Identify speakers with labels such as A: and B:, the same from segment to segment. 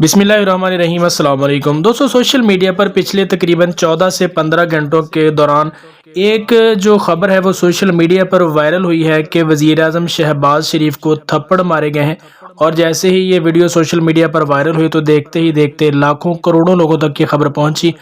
A: बिस्मिल्लाहिर्रहमानिर्रहीम। अस्सलाम वालेकुम दोस्तों, सोशल मीडिया पर पिछले तकरीबन 14 से 15 घंटों के दौरान एक जो खबर है वो सोशल मीडिया पर वायरल हुई है कि वज़ीर आज़म शहबाज शरीफ को थप्पड़ मारे गए हैं। और जैसे ही ये वीडियो सोशल मीडिया पर वायरल हुई तो देखते ही देखते लाखों करोड़ों लोगों तक ये खबर पहुंची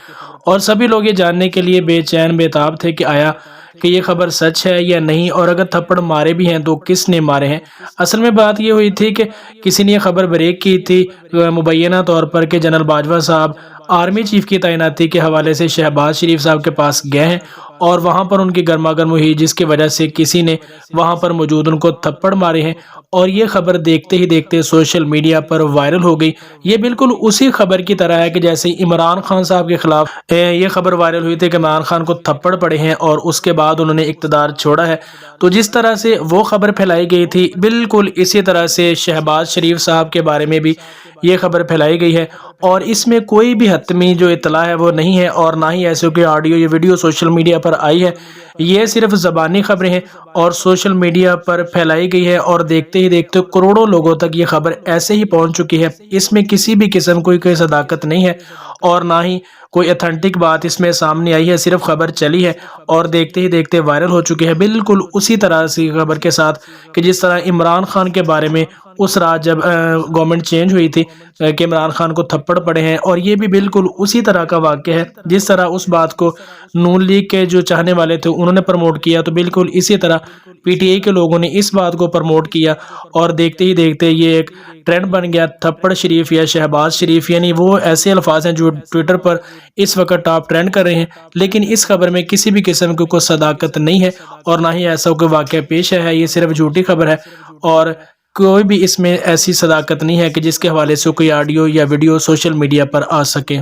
A: और सभी लोग ये जानने के लिए बेचैन बेताब थे कि आया कि ये खबर सच है या नहीं, और अगर थप्पड़ मारे भी हैं तो किसने मारे हैं। असल में बात ये हुई थी कि किसी ने ये खबर ब्रेक की थी मुबैना तौर पर कि जनरल बाजवा साहब आर्मी चीफ की तैनाती के हवाले से शहबाज शरीफ साहब के पास गए हैं और वहां पर उनकी गर्मागर्म हुई, जिसकी वजह से किसी ने वहां पर मौजूद उनको थप्पड़ मारे हैं। और ये खबर देखते ही देखते सोशल मीडिया पर वायरल हो गई। ये बिल्कुल उसी खबर की तरह है कि जैसे इमरान खान साहब के खिलाफ ये खबर वायरल हुई थी कि इमरान खान को थप्पड़ पड़े हैं और उसके बाद उन्होंने इक़्तिदार छोड़ा है। तो जिस तरह से वो खबर फैलाई गई थी, बिल्कुल इसी तरह से शहबाज शरीफ साहब के बारे में भी ये खबर फैलाई गई है। और इसमें कोई भी हतमी जो इतला है वो नहीं है और ना ही ऐसे कोई ऑडियो या वीडियो सोशल मीडिया पर आई है। ये सिर्फ ज़बानी खबरें हैं और सोशल मीडिया पर फैलाई गई है और देखते ही देखते करोड़ों लोगों तक ये खबर ऐसे ही पहुंच चुकी है। इसमें किसी भी किस्म कोई सदाकत नहीं है और ना ही कोई अथेंटिक बात इसमें सामने आई है, सिर्फ खबर चली है और देखते ही देखते वायरल हो चुकी है। बिल्कुल उसी तरह से खबर के साथ कि जिस तरह इमरान खान के बारे में उस रात जब गवर्नमेंट चेंज हुई थी कि इमरान खान को थप्पड़ पड़े हैं, और ये भी बिल्कुल उसी तरह का वाक़या है। जिस तरह उस बात को नून लीग के जो चाहने वाले थे उन्होंने प्रमोट किया, तो बिल्कुल इसी तरह पीटीआई के लोगों ने इस बात को प्रमोट किया और देखते ही देखते ये एक ट्रेंड बन गया, थप्पड़ शरीफ या शहबाज शरीफ। यानी वो ऐसे अल्फाज हैं जो ट्विटर पर इस वक्त टॉप ट्रेंड कर रहे हैं। लेकिन इस खबर में किसी भी किस्म की कोई सदाकत नहीं है और ना ही ऐसा कोई वाक़या पेश है। ये सिर्फ झूठी खबर है और कोई भी इसमें ऐसी सदाकत नहीं है कि जिसके हवाले से कोई ऑडियो या वीडियो सोशल मीडिया पर आ सके।